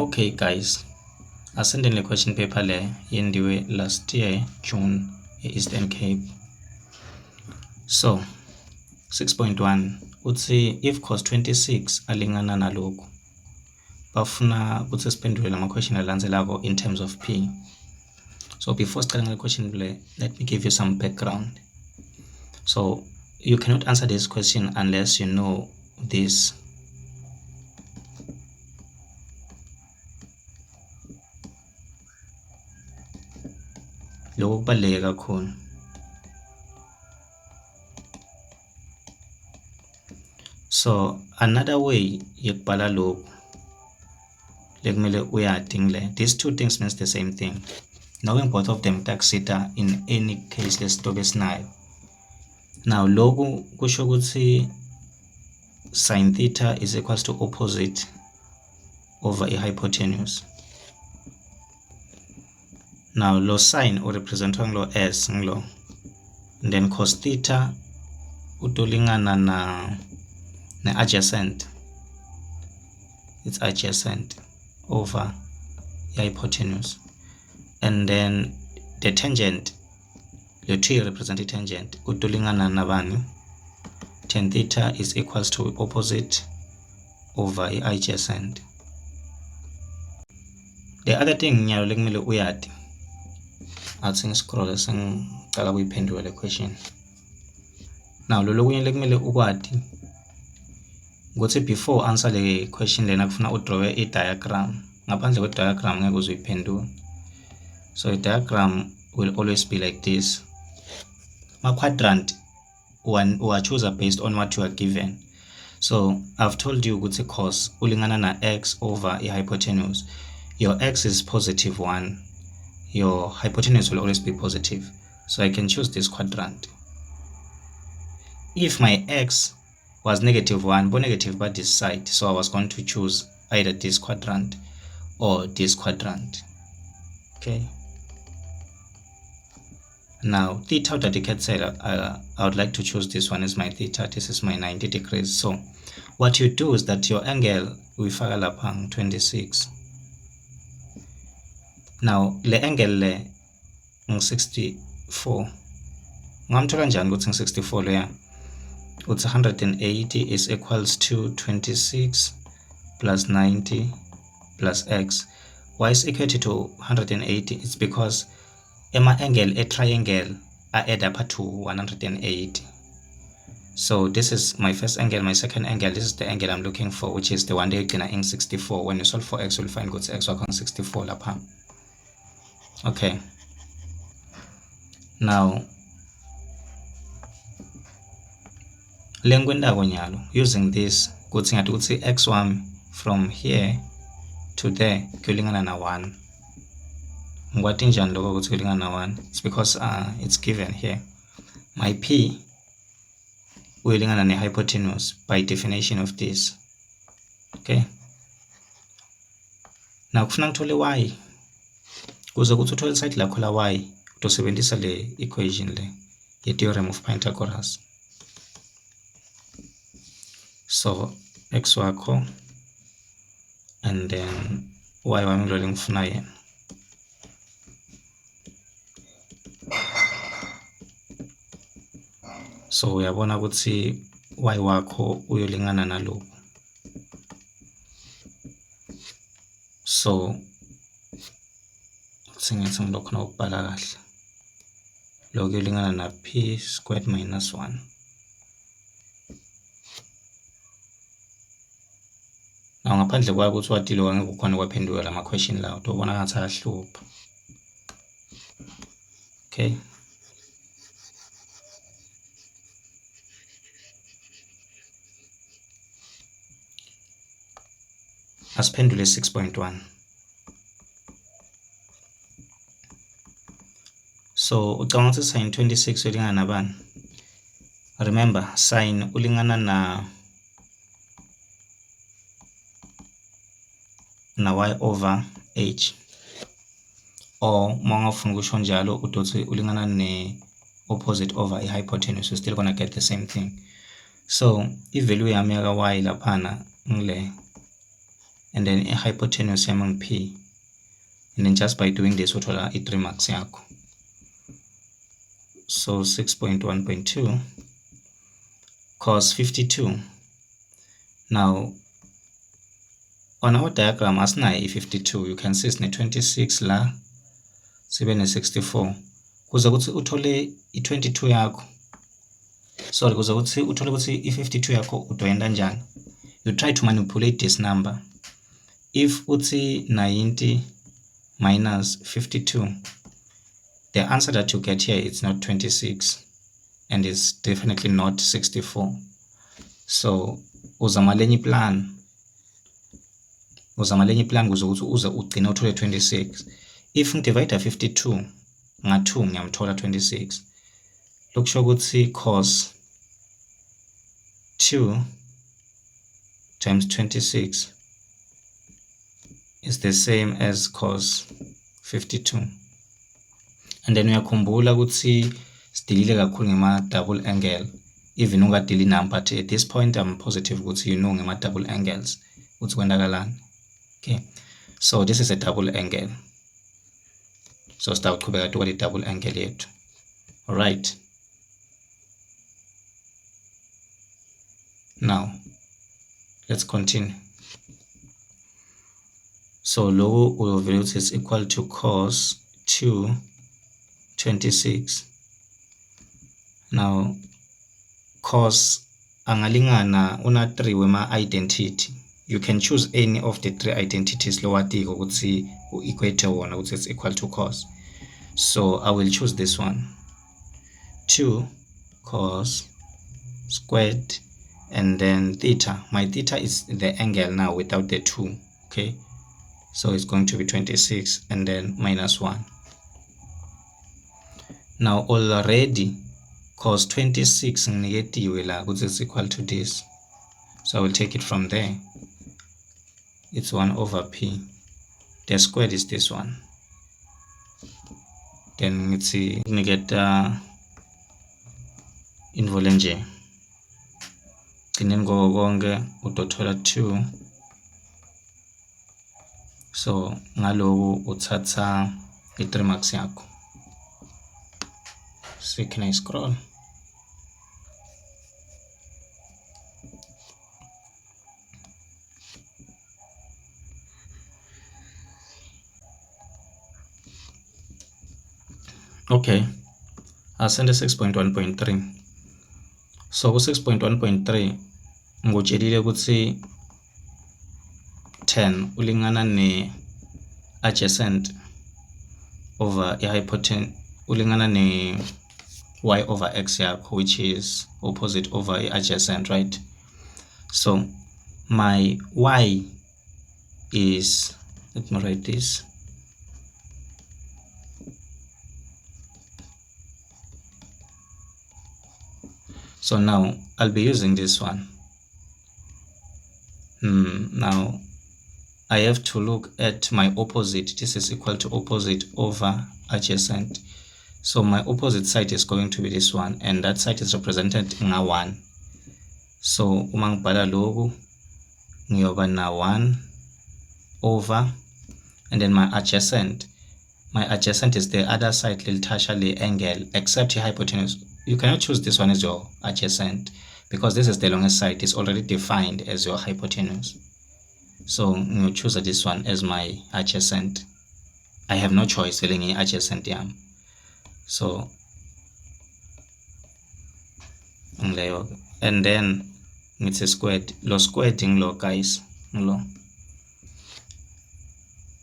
Okay guys, ascending question paper le yendiwe last year June Eastern Cape. So 6.1 uthi if cos 26 alingana nalokhu bafuna ukuthi siphendule lama question alandzelako in terms of P. So before starting the question let me give you some background. So you cannot answer this question unless you know this. Lokho kubaluleke kakhulu. So another way yokubhala lokhu lekumele uyadi ngile. These two things means the same thing. Knowing both of them takusita in any case lesitobe sinayo. Now lokhu kusho ukuthi sin theta is equals to opposite over a hypotenuse. Now lo sin or represent lo s nglo, and then cos theta utolingana na adjacent. It's adjacent over the hypotenuse, and then the tangent, the two represent the tangent utolingana na bani. Tan theta is equals to opposite over the adjacent. The other thing nyalo lekumele uyati, athi ngiscroll sengicala kuyiphendula le question. Now lo lokunye lekumele ukwati ukuthi before answer le question lena kufuna udraw a diagram. Ngaphandle kwe diagram ngeke uzuyiphendula. So a diagram will always be like this. Ma quadrant one choose based on what you are given. So I've told you ukuthi cos ulingana na x over a hypotenuse. Your x is positive 1. Your hypotenuse will always be positive. So I can choose this quadrant. If my x was negative 1, but negative by this side, so I was going to choose either this quadrant or this quadrant. Okay. Now theta dedicated side, I would like to choose this one as my theta. This is my 90 degrees. So what you do is that your angle we faka lapha 26. Now le angle le 64. Ngamthola njani ukuthi 64 lo ya? Uthi 180 is equals to 26 plus 90 plus x. Why is equal to 180? It's because ema angle a triangle add up to 180. So this is my first angle, my second angle. This is the angle I'm looking for, which is the one that you're in 64. When you solve for x, you'll find good x on 64 lapha. Okay. Now using this good thing to say x1 from here to there kulingana na 1. It's because it's given here. My p ulingana na hypotenuse by definition of this. Okay. Now kufuna ngithole y. Kuze ukuthi uthole side lakho la y, utosebenzisa le equation le ye theorem of Pythagoras. So x wakho and then y wami lo ngifuna yena. So uyabona ukuthi y wakho uyolingana nalokho. So singathi ngilokho nokubhala kahle. Lokho uyolingana na p squared minus 1. Now ngaphandle kwa ukuthi wadilo ngeke ukhona kwaphendula lama question lawo ubona ngathi ayahlupha. Okay. Asiphendule 6.1. So ucabanga ukuthi sin 26 ulingana na bani? Remember sin ulingana na y over h, or mangafuna ukusho njalo udothi ulingana ne opposite over a hypotenuse. You're still gonna get the same thing. So i value yami yaka y laphana ngile and then a hypotenuse among P. And then just by doing this, uthola i3 marks yakho. So 6.1.2 cos 52. Now, on our diagram, as na 52, you can see it's 26 la, 64. Kuze kuthi uthole i22 yakho. Sorry, kuze kuthi uthole kuthi i52 yakho udoyenda njani. You try to manipulate this number. If uthi 90 minus 52, the answer that you get here is not 26 and it's definitely not 64. So uzama lenye plan kuze ukuthi uze ugcine uthole 26. If ngidivide 52 nga2 ngiyamthola 26. Lokusho ukuthi cos 2 times 26 is the same as cos 52. And then uyakhumbula ukuthi sidilile kakhulu ngema double angle, even ungadili number, but at this point I'm positive ukuthi you know ngema double angles ukuthi kwenzakalani. Okay, so this is a double angle. So start to the double angle yet. All right. Now let's continue. So low value is equal to cos 2 26. Now cos angalingana una 3 wema identity. You can choose any of the 3 identities lower tiko ukuthi equate wona ukuthi it's equal to cos. So I will choose this one. 2 cos squared and then theta. My theta is the angle now without the 2. Okay, so it's going to be 26 and then minus 1. Now already cos 26 negative la which is equal to this. So I will take it from there. It's 1 over P. The squared is this one. Then let's see, we get involenge. Then go gonge utothola 2. So ngaloku uthatha i3 marks yakho. So can I scroll? Okay, I'll send a 6.1.3. So 6.1.3 ngotshelile ukuthi 10 ulingana ne adjacent over a hypotenuse ulingana ne y over x yakho, which is opposite over a adjacent, right? So my y is, let me write this. So now I'll be using this one. Now I have to look at my opposite. This is equal to opposite over adjacent. So my opposite side is going to be this one, and that side is represented in a 1. So uma ngibhala lokhu ngiyoba na 1 over, and then my adjacent is the other side lilithasha le angle except the hypotenuse. You cannot choose this one as your adjacent because this is the longest side. It's already defined as your hypotenuse. So you choose this one as my adjacent. I have no choice filling adjacent yam. So and then it's a squared. Lo squaring lo guys. Lo.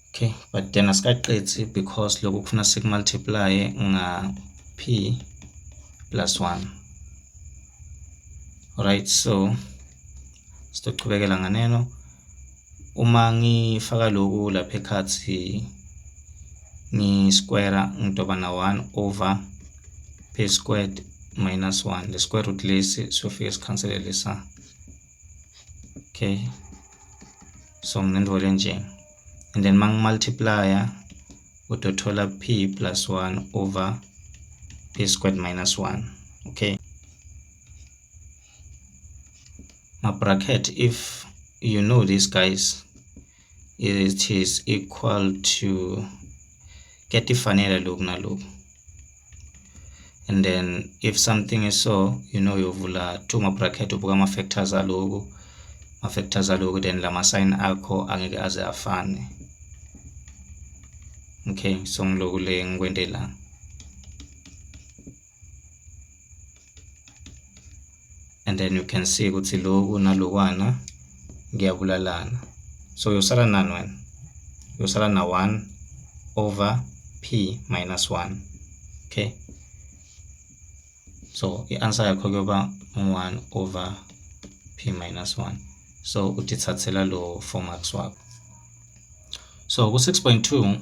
Okay, but then asicaqedi because lokhu kufuna sikumultiply nga p plus 1. Alright, so sizoqhubekela nganeno. Uma ngifaka lokhu lapha ekhathi ni square ngidoba na 1 over p squared minus 1. The square root lesi sofika sikhansele lesa. Okay, so ngendvole nje, and then mang multiply utothola p plus 1 over p squared minus 1. Okay, my bracket, if you know this guys, it is equal to get ifanele loku naloku. And then if something is so, uyovula two bracket ubuka ama-factors aloku, then lama sign akho angeke aze afane. Okay, so ngiloku le ngikwente la. And then you can see ukuthi loku nalokwana kuyabulalana. So yosala nani wena? Yosala na 1 over p minus 1. Okay, so the answer yakho kuyoba 1 over p minus 1. So utithathela lo 4 marks wakho. So ku 6.2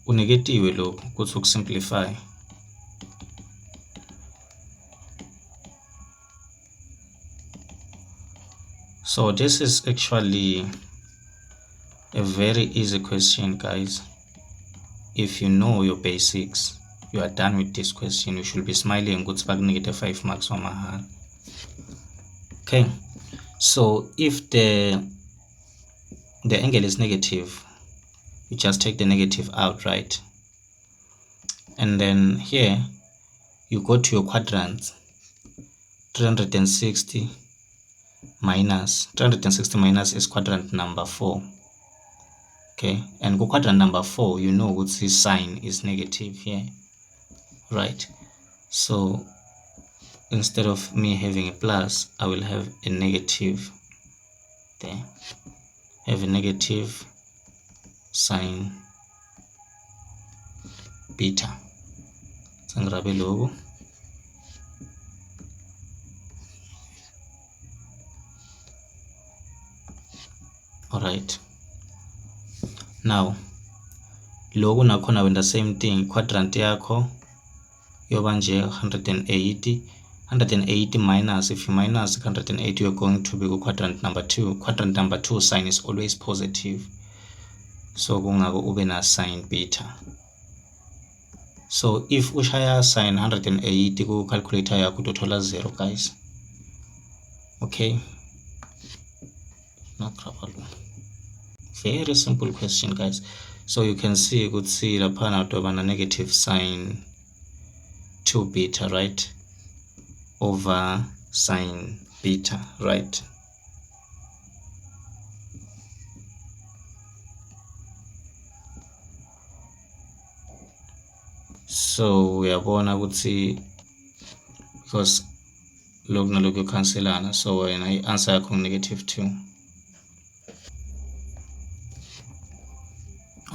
uniketiwe lokhu kuthi ukusimplify. So this is actually a very easy question, guys. If you know your basics, you are done with this question. You should be smiling. Good back negative 5 marks on my hand. Okay, so if the angle is negative, you just take the negative out, right? And then here you go to your quadrants. 360 minus is quadrant number 4. Okay, and go quadrant number 4, you know what this sign is negative here, right? So instead of me having a plus, I will have a negative there. Have a negative sign beta. Sangrabe logo. All right. Now, logo nakhona when the same thing, quadrant yakho yoba nje 180. 180 minus, if you minus 180, you're going to be quadrant number 2. Quadrant number 2 sign is always positive. So kungako ube na sign beta. So if ushaya sign 180 ku calculator yakho utothola 0, guys. Okay. No problem. Very simple question, guys. So you can see, you could see lapana utobana negative sign 2 beta, right? Over sign beta, right? So we are born, I would see, because log na log cancelana. So when I answer negative 2.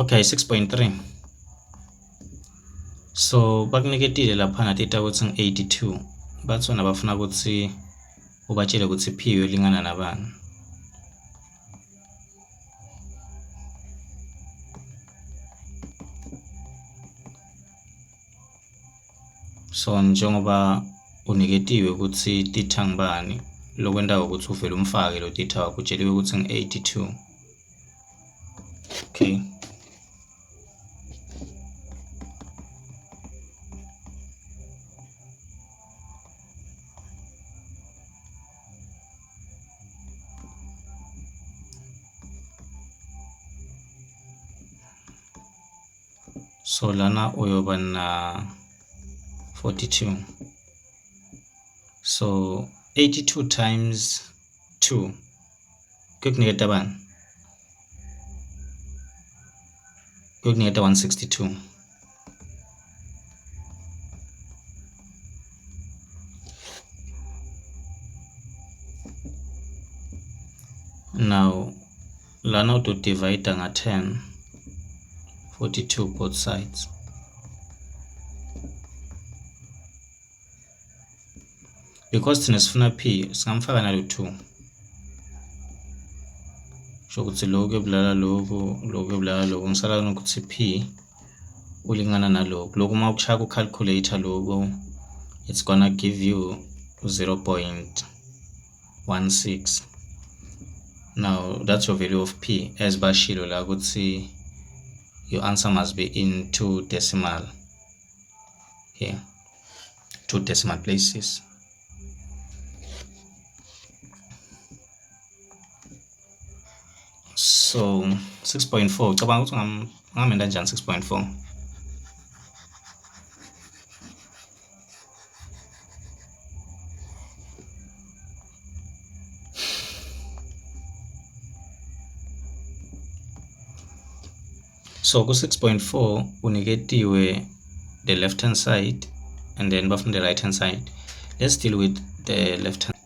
Okay, 6.3. So bakuniketile lapha theta ukuthi 82. Bathona bafuna ukuthi ubatshele ukuthi p ilingana nabani. So njengoba uniketiwe ukuthi theta ngibani, lokwenda ukuthi uvele umfake lo theta wakho, utsheliwe ukuthi 82. Okay. So lana uyoba na 42. So 82 times 2 kuyokuniketa bani? Kuyokuniketa 162. Now lana to divide nga 10. 42 both sides. Because thina sifuna p, singamfaka nalo 2. So ukuthi lokho ebulala lokho ebulala lokho, ngisala nokuthi p ulingana nalokho. Lokho uma ukushaya ku calculator lokho, it's gonna give you 0.16. Now that's your value of p. As bashilo la ukuthi your answer must be in 2 decimal here, 2 decimal places. So 6.4 cabanga ukuthi ngamenda kanjani 6.4. So ku 6.4 uniketiwe the left hand side and then from the right hand side. Let's deal with the left hand.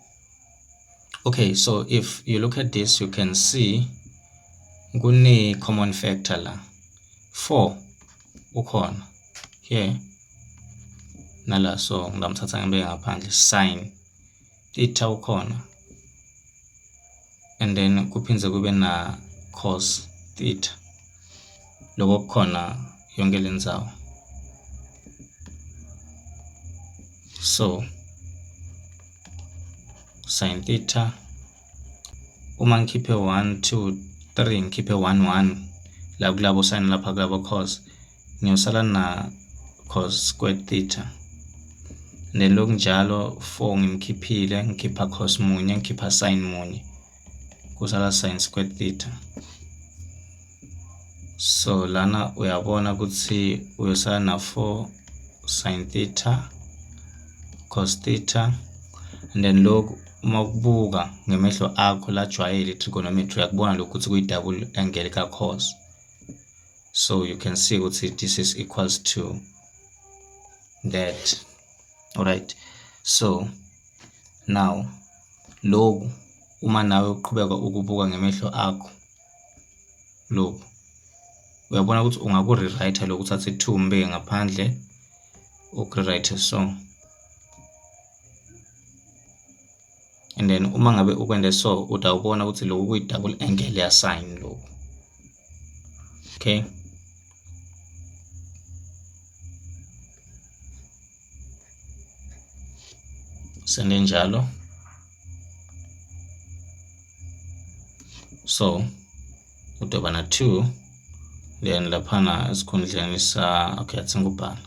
Okay, so if you look at this, you can see kune common factor la 4 ukhona here nala, so ngamthatha ngibeke ngaphandle sin theta ukhona, and then kuphindze kube na cos theta lokho kukhona yonke lendzawo. So sin theta uma ngikhiphe 1 2 3 ngikhiphe 1 1 la kulabo sin lapha kulabo cos, ngiyosala na cos squared theta, then lokhu njalo 4 ngimkhiphile ngikhipha cos munye ngikhipha sin munye kusala sin squared theta. So lana uyabona ukuthi uyosala na 4 sin theta cos theta, and then lokhu uma kubuka ngemehlo akho lajwayele trigonometry yakubona lokhu ukuthi kuyi double angle ka cos, so you can see ukuthi this is equals to that. All right, so now lokhu uma nawe uqhubeka ukubuka ngemehlo akho lokhu uyabona ukuthi ungaku rewrite lokhu uthathe 2 umbeke ngaphandle uku-rewrite so, and then uma ngabe ukwende so utawubona ukuthi lokhu kuyi double angle ya sin lokhu. Okay, sende njalo. So utoba na 2 then laphana esikhundleni sa, okay, atsingubhala.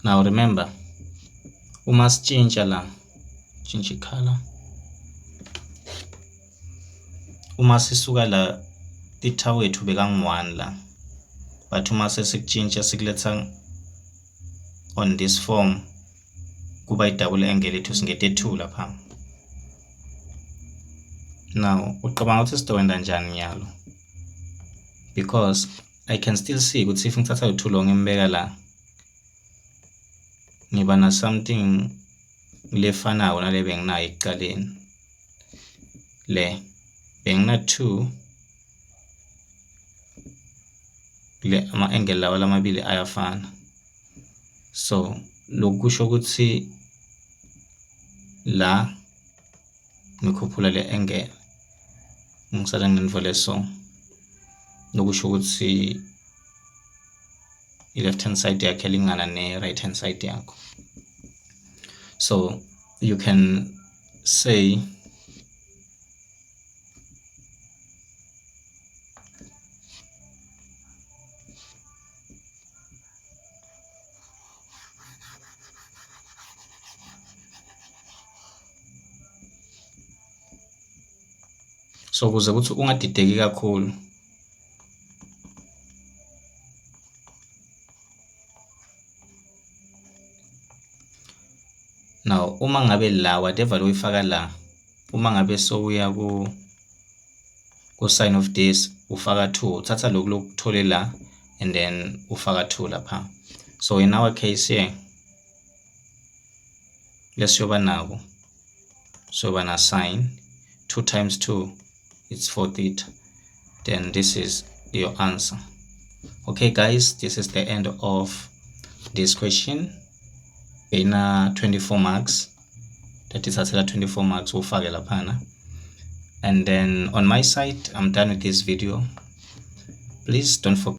Now remember, we must change la, change color. Uma sisuka la theta wethu bekangu-1 la, but uma sesikutshintsha sikuletha on this form kuba i-double angle ethu singete 2 lapha. Now uqabanga ukuthi sitowenda njani nyalo, because I can still see ukuthi if ngithatha u2 lo ngimbeka la ngiba na something lefanayo nale benginayo ekuqaleni. Le bengina 2 le ama-angle lawa lamabili ayafana, so lokhu kusho ukuthi la ngikhuphula le angle ngisala nginivole so, lokusho ukuthi i-left hand side yakhe lingana ne-right hand side yakho. So you can say so kuze ukuthi ungadideki kakhulu, now uma ngabe la whatever lo uyifaka la, uma ngabe so uya ku sign of this ufaka 2, uthatha lokhu lokuthole la and then ufaka 2 lapha. So in our case here lesiyoba nako, so bana sin 2 times 2 it's 4 theta, then this is your answer. Okay guys, this is the end of this question. Ina 24 marks, that is 24 marks ufake laphana. And then on my side, I'm done with this video. Please don't forget